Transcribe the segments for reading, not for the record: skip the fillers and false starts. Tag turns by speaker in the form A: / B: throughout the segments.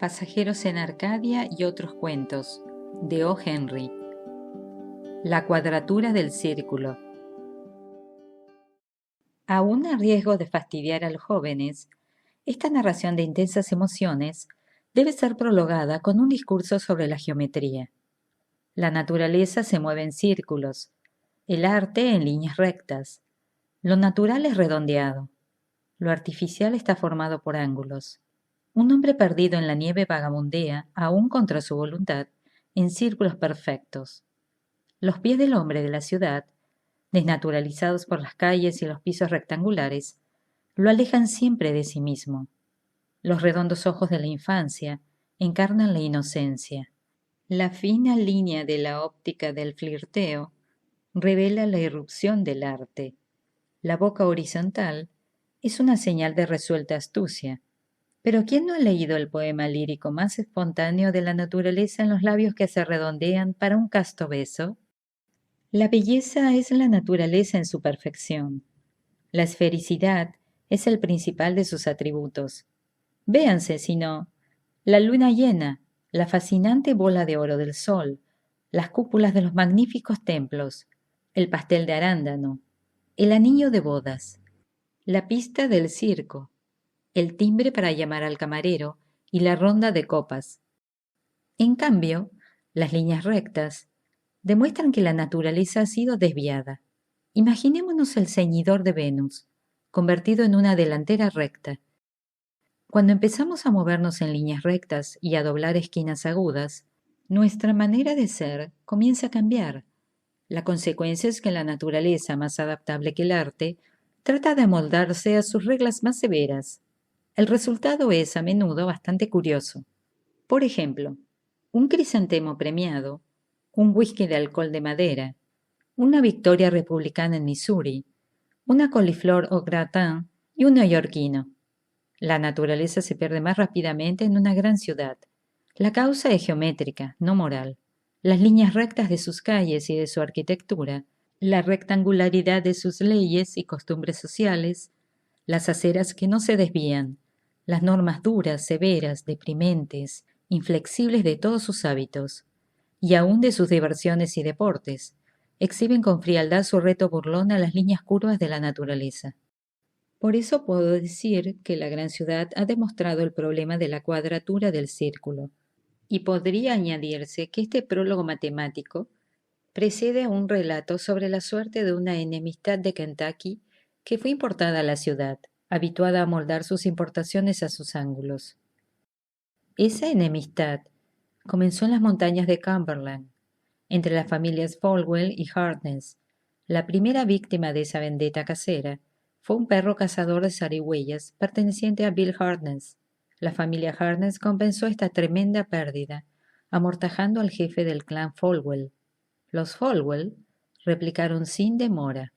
A: Pasajeros en Arcadia y otros cuentos, de O. Henry. La cuadratura del círculo. Aún a riesgo de fastidiar a los jóvenes, esta narración de intensas emociones debe ser prologada con un discurso sobre la geometría. La naturaleza se mueve en círculos, el arte en líneas rectas. Lo natural es redondeado, lo artificial está formado por ángulos. Un hombre perdido en la nieve vagabundea, aún contra su voluntad, en círculos perfectos. Los pies del hombre de la ciudad, desnaturalizados por las calles y los pisos rectangulares, lo alejan siempre de sí mismo. Los redondos ojos de la infancia encarnan la inocencia. La fina línea de la óptica del flirteo revela la irrupción del arte. La boca horizontal es una señal de resuelta astucia. Pero ¿quién no ha leído el poema lírico más espontáneo de la naturaleza en los labios que se redondean para un casto beso? La belleza es la naturaleza en su perfección. La esfericidad es el principal de sus atributos. Véanse, si no, la luna llena, la fascinante bola de oro del sol, las cúpulas de los magníficos templos, el pastel de arándano, el anillo de bodas, la pista del circo, el timbre para llamar al camarero y la ronda de copas. En cambio, las líneas rectas demuestran que la naturaleza ha sido desviada. Imaginémonos el ceñidor de Venus, convertido en una delantera recta. Cuando empezamos a movernos en líneas rectas y a doblar esquinas agudas, nuestra manera de ser comienza a cambiar. La consecuencia es que la naturaleza, más adaptable que el arte, trata de amoldarse a sus reglas más severas. El resultado es a menudo bastante curioso. Por ejemplo, un crisantemo premiado, un whisky de alcohol de madera, una victoria republicana en Missouri, una coliflor au gratin y un neoyorquino. La naturaleza se pierde más rápidamente en una gran ciudad. La causa es geométrica, no moral. Las líneas rectas de sus calles y de su arquitectura, la rectangularidad de sus leyes y costumbres sociales, las aceras que no se desvían, las normas duras, severas, deprimentes, inflexibles de todos sus hábitos, y aun de sus diversiones y deportes, exhiben con frialdad su reto burlón a las líneas curvas de la naturaleza. Por eso puedo decir que la gran ciudad ha demostrado el problema de la cuadratura del círculo, y podría añadirse que este prólogo matemático precede a un relato sobre la suerte de una enemistad de Kentucky que fue importada a la ciudad, habituada a moldar sus importaciones a sus ángulos. Esa enemistad comenzó en las montañas de Cumberland, entre las familias Folwell y Harkness. La primera víctima de esa vendetta casera fue un perro cazador de zarigüeyas perteneciente a Bill Harkness. La familia Harkness compensó esta tremenda pérdida, amortajando al jefe del clan Folwell. Los Folwell replicaron sin demora.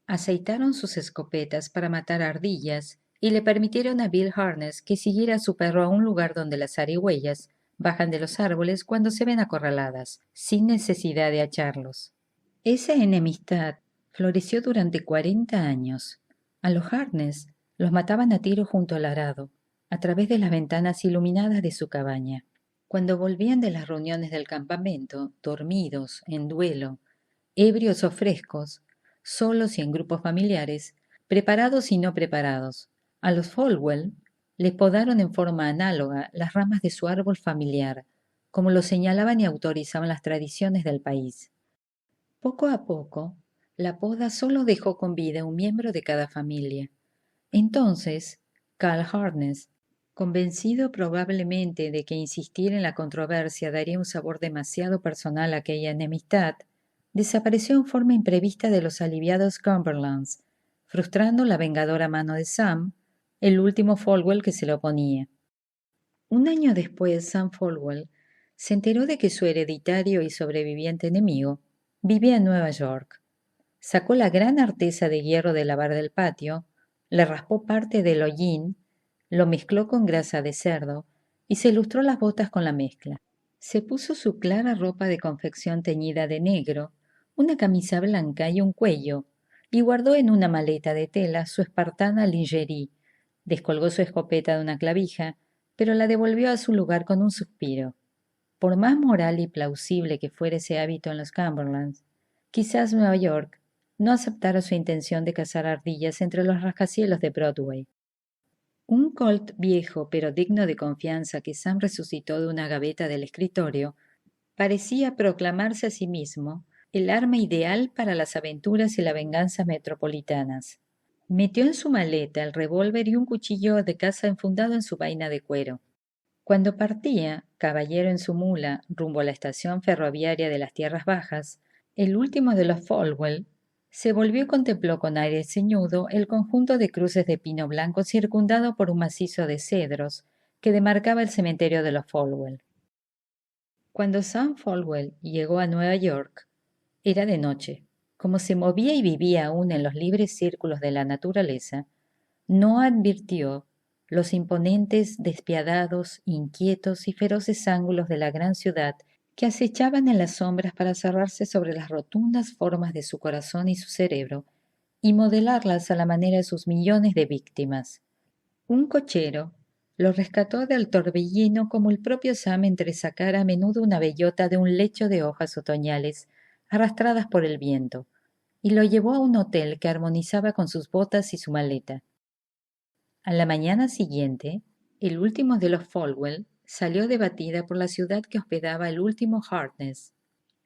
A: Aceitaron sus escopetas para matar ardillas y le permitieron a Bill Harkness que siguiera a su perro a un lugar donde las zarigüeyas bajan de los árboles cuando se ven acorraladas, sin necesidad de acharlos. Esa enemistad floreció durante 40 años. A los Harkness los mataban a tiro junto al arado, a través de las ventanas iluminadas de su cabaña. Cuando volvían de las reuniones del campamento, dormidos, en duelo, ebrios o frescos, solos y en grupos familiares, preparados y no preparados, a los Folwell les podaron en forma análoga las ramas de su árbol familiar, como lo señalaban y autorizaban las tradiciones del país. Poco a poco, la poda solo dejó con vida un miembro de cada familia. Entonces, Carl Harkness, convencido probablemente de que insistir en la controversia daría un sabor demasiado personal a aquella enemistad, desapareció en forma imprevista de los aliviados Cumberlands, frustrando la vengadora mano de Sam, el último Folwell que se le oponía. Un año después, Sam Folwell se enteró de que su hereditario y sobreviviente enemigo vivía en Nueva York. Sacó la gran artesa de hierro de la barra del patio, le raspó parte del hollín, lo mezcló con grasa de cerdo y se lustró las botas con la mezcla. Se puso su clara ropa de confección teñida de negro, una camisa blanca y un cuello, y guardó en una maleta de tela su espartana lingerie, descolgó su escopeta de una clavija, pero la devolvió a su lugar con un suspiro. Por más moral y plausible que fuera ese hábito en los Cumberlands, quizás Nueva York no aceptara su intención de cazar ardillas entre los rascacielos de Broadway. Un Colt viejo pero digno de confianza que Sam resucitó de una gaveta del escritorio parecía proclamarse a sí mismo el arma ideal para las aventuras y la venganza metropolitanas. Metió en su maleta el revólver y un cuchillo de caza enfundado en su vaina de cuero. Cuando partía, caballero en su mula, rumbo a la estación ferroviaria de las Tierras Bajas, el último de los Folwell se volvió y contempló con aire ceñudo el conjunto de cruces de pino blanco circundado por un macizo de cedros que demarcaba el cementerio de los Folwell. Cuando Sam Folwell llegó a Nueva York, era de noche. Como se movía y vivía aún en los libres círculos de la naturaleza, no advirtió los imponentes, despiadados, inquietos y feroces ángulos de la gran ciudad que acechaban en las sombras para cerrarse sobre las rotundas formas de su corazón y su cerebro y modelarlas a la manera de sus millones de víctimas. Un cochero lo rescató del torbellino como el propio Sam entresacara a menudo una bellota de un lecho de hojas otoñales arrastradas por el viento, y lo llevó a un hotel que armonizaba con sus botas y su maleta. A la mañana siguiente, el último de los Folwell salió de batida por la ciudad que hospedaba el último Harkness.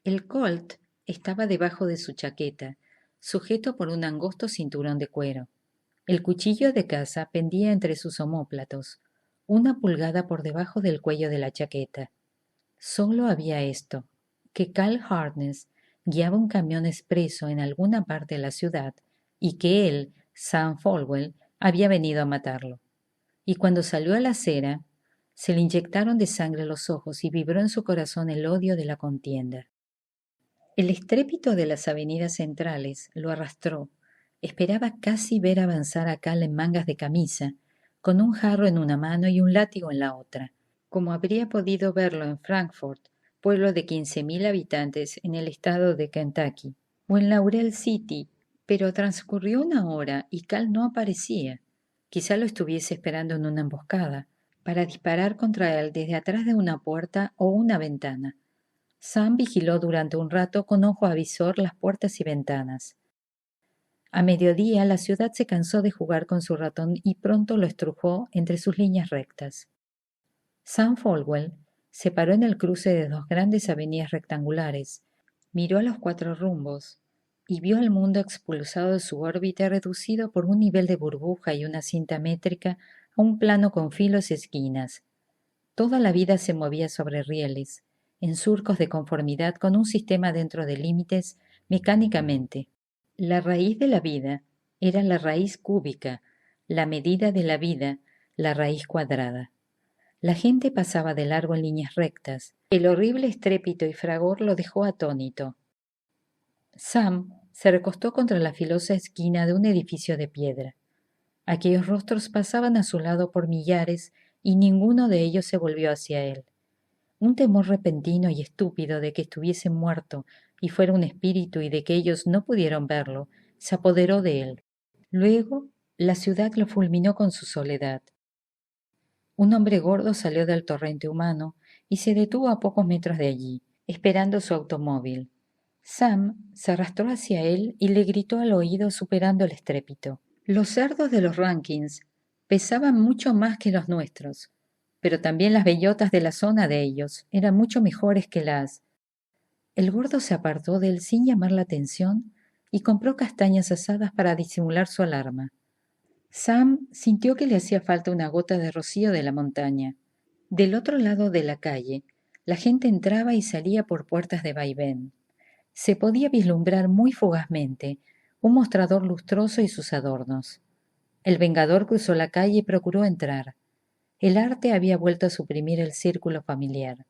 A: El Colt estaba debajo de su chaqueta, sujeto por un angosto cinturón de cuero. El cuchillo de caza pendía entre sus omóplatos, 1 pulgada por debajo del cuello de la chaqueta. Solo había esto, que Cal Harkness guiaba un camión expreso en alguna parte de la ciudad y que él, Sam Folwell, había venido a matarlo. Y cuando salió a la acera, se le inyectaron de sangre los ojos y vibró en su corazón el odio de la contienda. El estrépito de las avenidas centrales lo arrastró. Esperaba casi ver avanzar a Cal en mangas de camisa, con un jarro en una mano y un látigo en la otra, como habría podido verlo en Frankfort, pueblo de 15.000 habitantes en el estado de Kentucky, o en Laurel City, pero transcurrió una hora y Cal no aparecía. Quizá lo estuviese esperando en una emboscada, para disparar contra él desde atrás de una puerta o una ventana. Sam vigiló durante un rato con ojo avisor las puertas y ventanas. A mediodía la ciudad se cansó de jugar con su ratón y pronto lo estrujó entre sus líneas rectas. Sam Folwell se paró en el cruce de 2 grandes avenidas rectangulares, miró a los 4 rumbos y vio al mundo expulsado de su órbita reducido por un nivel de burbuja y una cinta métrica a un plano con filos y esquinas. Toda la vida se movía sobre rieles, en surcos de conformidad con un sistema dentro de límites, mecánicamente. La raíz de la vida era la raíz cúbica, la medida de la vida, la raíz cuadrada. La gente pasaba de largo en líneas rectas. El horrible estrépito y fragor lo dejó atónito. Sam se recostó contra la filosa esquina de un edificio de piedra. Aquellos rostros pasaban a su lado por millares y ninguno de ellos se volvió hacia él. Un temor repentino y estúpido de que estuviese muerto y fuera un espíritu y de que ellos no pudieron verlo, se apoderó de él. Luego la ciudad lo fulminó con su soledad. Un hombre gordo salió del torrente humano y se detuvo a pocos metros de allí, esperando su automóvil. Sam se arrastró hacia él y le gritó al oído superando el estrépito. Los cerdos de los Rankins pesaban mucho más que los nuestros, pero también las bellotas de la zona de ellos eran mucho mejores que las... El gordo se apartó de él sin llamar la atención y compró castañas asadas para disimular su alarma. Sam sintió que le hacía falta una gota de rocío de la montaña. Del otro lado de la calle, la gente entraba y salía por puertas de vaivén. Se podía vislumbrar muy fugazmente un mostrador lustroso y sus adornos. El vengador cruzó la calle y procuró entrar. El arte había vuelto a suprimir el círculo familiar.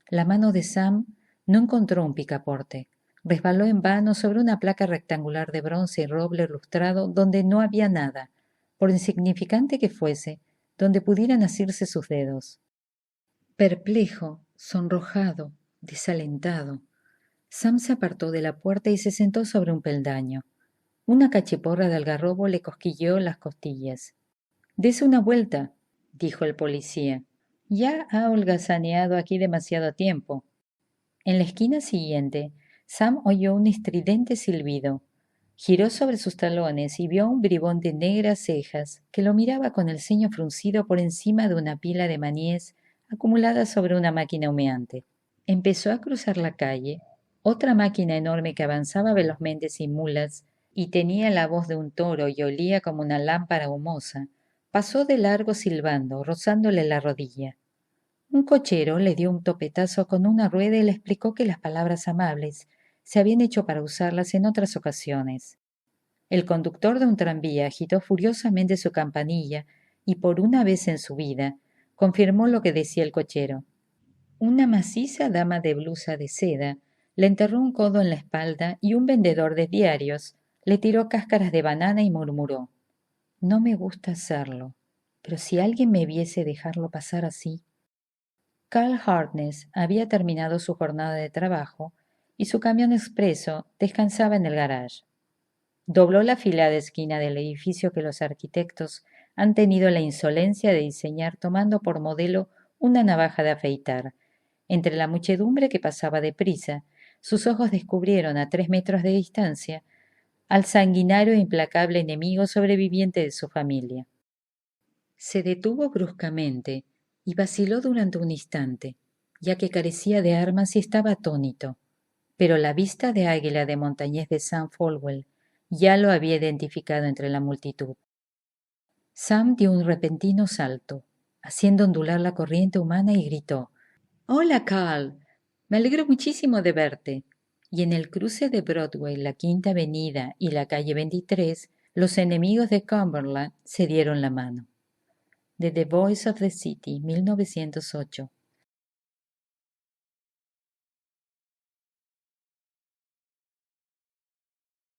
A: La mano de Sam no encontró un picaporte. Resbaló en vano sobre una placa rectangular de bronce y roble lustrado donde no había nada, por insignificante que fuese, donde pudieran asirse sus dedos. Perplejo, sonrojado, desalentado, Sam se apartó de la puerta y se sentó sobre un peldaño. Una cachiporra de algarrobo le cosquilleó las costillas. «Dese una vuelta», dijo el policía. Ya ha holgazaneado aquí demasiado tiempo. En la esquina siguiente, Sam oyó un estridente silbido. Giró sobre sus talones y vio a un bribón de negras cejas que lo miraba con el ceño fruncido por encima de una pila de maníes acumulada sobre una máquina humeante. Empezó a cruzar la calle. Otra máquina enorme que avanzaba velozmente sin mulas y tenía la voz de un toro y olía como una lámpara humosa, pasó de largo silbando, rozándole la rodilla. Un cochero le dio un topetazo con una rueda y le explicó que las palabras amables se habían hecho para usarlas en otras ocasiones. El conductor de un tranvía agitó furiosamente su campanilla y por una vez en su vida confirmó lo que decía el cochero. Una maciza dama de blusa de seda le enterró un codo en la espalda y un vendedor de diarios le tiró cáscaras de banana y murmuró: «No me gusta hacerlo, pero si alguien me viese dejarlo pasar así». Carl Harkness había terminado su jornada de trabajo y su camión expreso descansaba en el garage. Dobló la fila de esquina del edificio que los arquitectos han tenido la insolencia de diseñar tomando por modelo una navaja de afeitar. Entre la muchedumbre que pasaba deprisa, sus ojos descubrieron a 3 metros de distancia al sanguinario e implacable enemigo sobreviviente de su familia. Se detuvo bruscamente y vaciló durante un instante, ya que carecía de armas y estaba atónito. Pero la vista de águila de Montañés de Sam Folwell ya lo había identificado entre la multitud. Sam dio un repentino salto, haciendo ondular la corriente humana y gritó: «Hola, Carl. Me alegro muchísimo de verte». Y en el cruce de Broadway, la Quinta Avenida y la calle 23, los enemigos de Cumberland se dieron la mano. De The Voice of the City, 1908.